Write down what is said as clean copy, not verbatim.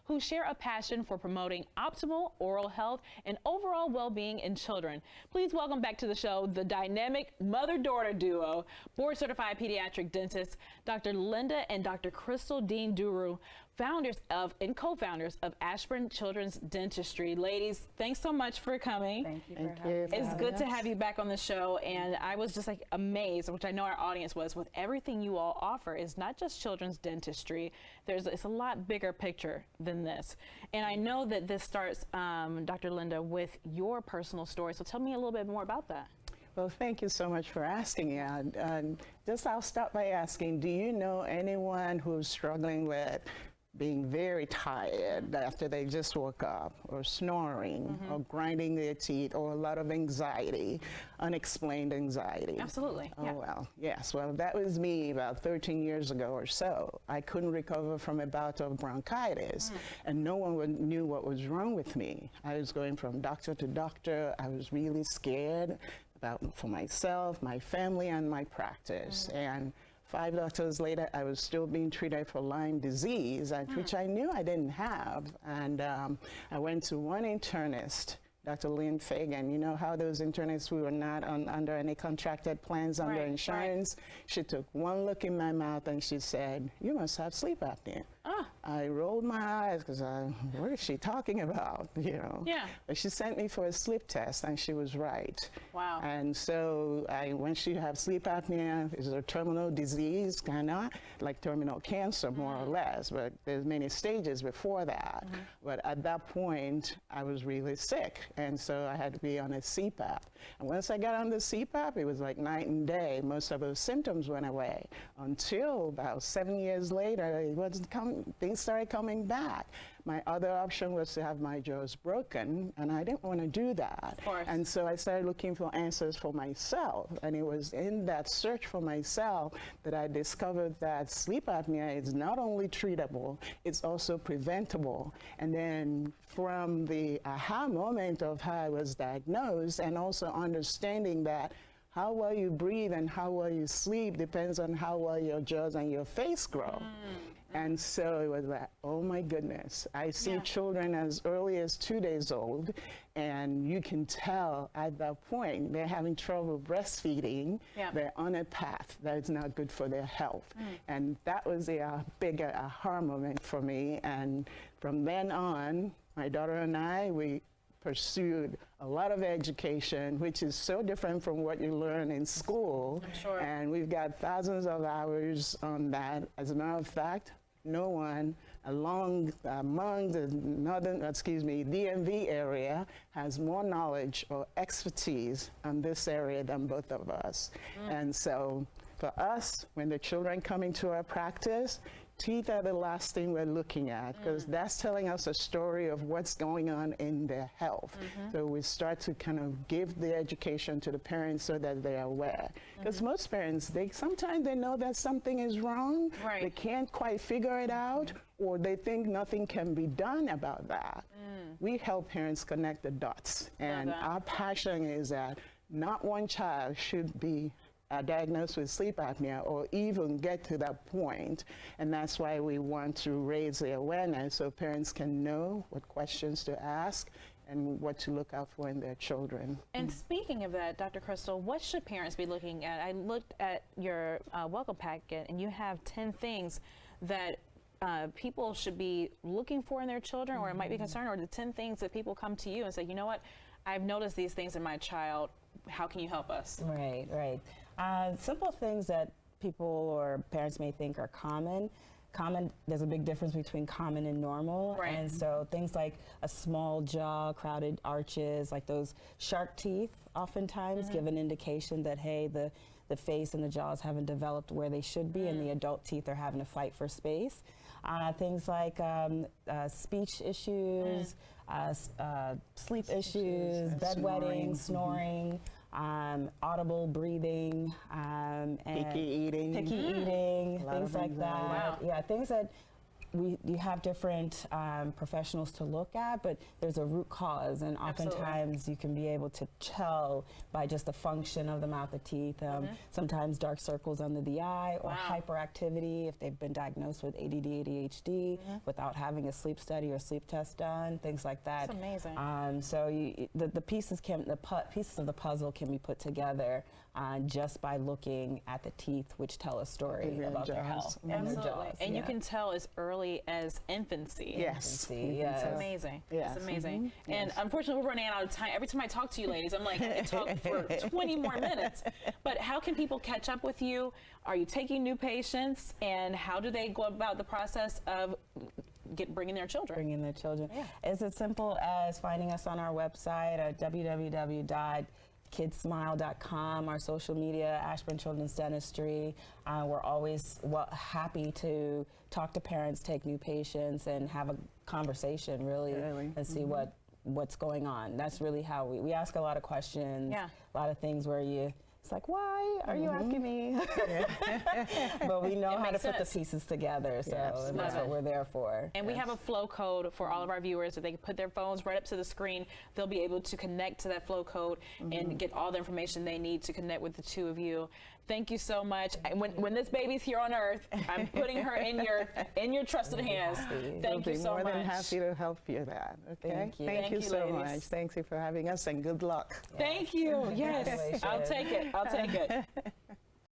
who share a passion for promoting optimal oral health and overall well-being in children. Please welcome back to the show the dynamic mother-daughter duo, board-certified pediatric dentists, Dr. Lynda and Dr. Krystle Duru, founders of and co-founders of Ashburn Children's Dentistry. Ladies, thanks so much for coming. Thank you for having us. It's good to have you back on the show, and I was just like amazed, which I know our audience was, with everything you all offer. It's not just children's dentistry. It's a lot bigger picture than this. And I know that this starts, Dr. Lynda, with your personal story. So tell me a little bit more about that. Well, thank you so much for asking. I'll start by asking, do you know anyone who's struggling with being very tired after they just woke up, or snoring, or grinding their teeth, or a lot of anxiety, unexplained anxiety? Absolutely. Oh, yeah. well, yes. Well, that was me about 13 years ago or so. I couldn't recover from a bout of bronchitis, and no one knew what was wrong with me. I was going from doctor to doctor. I was really scared for myself, my family, and my practice. And 5 doctors later, I was still being treated for Lyme disease, which I knew I didn't have. And I went to one internist, Dr. Lynn Fagan. You know how those internists, we were not under any contracted plans under insurance. Right. She took one look in my mouth and she said, "You must have sleep apnea." I rolled my eyes because what is she talking about? You know. Yeah. But she sent me for a sleep test, and she was right. Wow. And so once you have sleep apnea, it's a terminal disease, kind of like terminal cancer, more or less. But there's many stages before that. But at that point, I was really sick, and so I had to be on a CPAP. And once I got on the CPAP, it was like night and day. Most of those symptoms went away until about 7 years later. It wasn't coming. Things started coming back. My other option was to have my jaws broken, and I didn't want to do that. Of course. And so I started looking for answers for myself, and it was in that search for myself that I discovered that sleep apnea is not only treatable, it's also preventable. And then from the aha moment of how I was diagnosed, and also understanding that how well you breathe and how well you sleep depends on how well your jaws and your face grow. And so it was like, oh my goodness. I see children as early as 2 days old, and you can tell at that point they're having trouble breastfeeding. They're on a path that is not good for their health. And that was a bigger aha moment for me. And from then on, my daughter and I, we pursued a lot of education, which is so different from what you learn in school. I'm sure. And we've got thousands of hours on that. As a matter of fact, no one among the DMV area has more knowledge or expertise on this area than both of us. And so for us, when the children come into our practice, teeth are the last thing we're looking at, because that's telling us a story of what's going on in their health. So we start to kind of give the education to the parents so that they're aware. Because most parents, sometimes they know that something is wrong, they can't quite figure it out, or they think nothing can be done about that. We help parents connect the dots. And our passion is that not one child should be diagnosed with sleep apnea or even get to that point. And that's why we want to raise the awareness so parents can know what questions to ask and what to look out for in their children. And speaking of that, Dr. Krystle, what should parents be looking at? I looked at your welcome packet, and you have 10 things that people should be looking for in their children, or it might be concerned, or the 10 things that people come to you and say, you know what, I've noticed these things in my child. How can you help us? Right. Simple things that people or parents may think are common. There's a big difference between common and normal. And so things like a small jaw, crowded arches, like those shark teeth oftentimes give an indication that, hey, the face and the jaws haven't developed where they should be, and the adult teeth are having to fight for space. Things like speech issues, sleep issues, bedwetting, snoring, audible breathing, and picky eating, things like that. Wow. Yeah, things that you have different professionals to look at, but there's a root cause, and oftentimes you can be able to tell by just the function of the mouth, the teeth. Sometimes dark circles under the eye, or hyperactivity if they've been diagnosed with ADD, ADHD without having a sleep study or sleep test done, things like that. That's amazing. So the pieces pieces of the puzzle can be put together just by looking at the teeth, which tell a story about their health and their jaws. And you can tell as early as infancy. Yes. It's amazing. Yes. It's amazing. And unfortunately, we're running out of time. Every time I talk to you ladies, I'm like, I can talk for 20 more minutes. But how can people catch up with you? Are you taking new patients? And how do they go about the process of bringing their children? Bringing their children. It's as simple as finding us on our website at www.kidsmile.com, our social media, Ashburn Children's Dentistry. We're always happy to talk to parents, take new patients, and have a conversation really. And see what's going on. That's really how we ask a lot of questions, a lot of things where it's like, why are you asking me? But we know how to put the pieces together, so and that's what we're there for. And we have a flow code for all of our viewers. If they can put their phones right up to the screen, they'll be able to connect to that flow code and get all the information they need to connect with the two of you. Thank you so much. When this baby's here on Earth, I'm putting her in your trusted hands. Thank you so much. We'll be more than happy to help you with that. Okay. Thank you so much. Thank you for having us, and good luck. Thank you. Yes, I'll take it.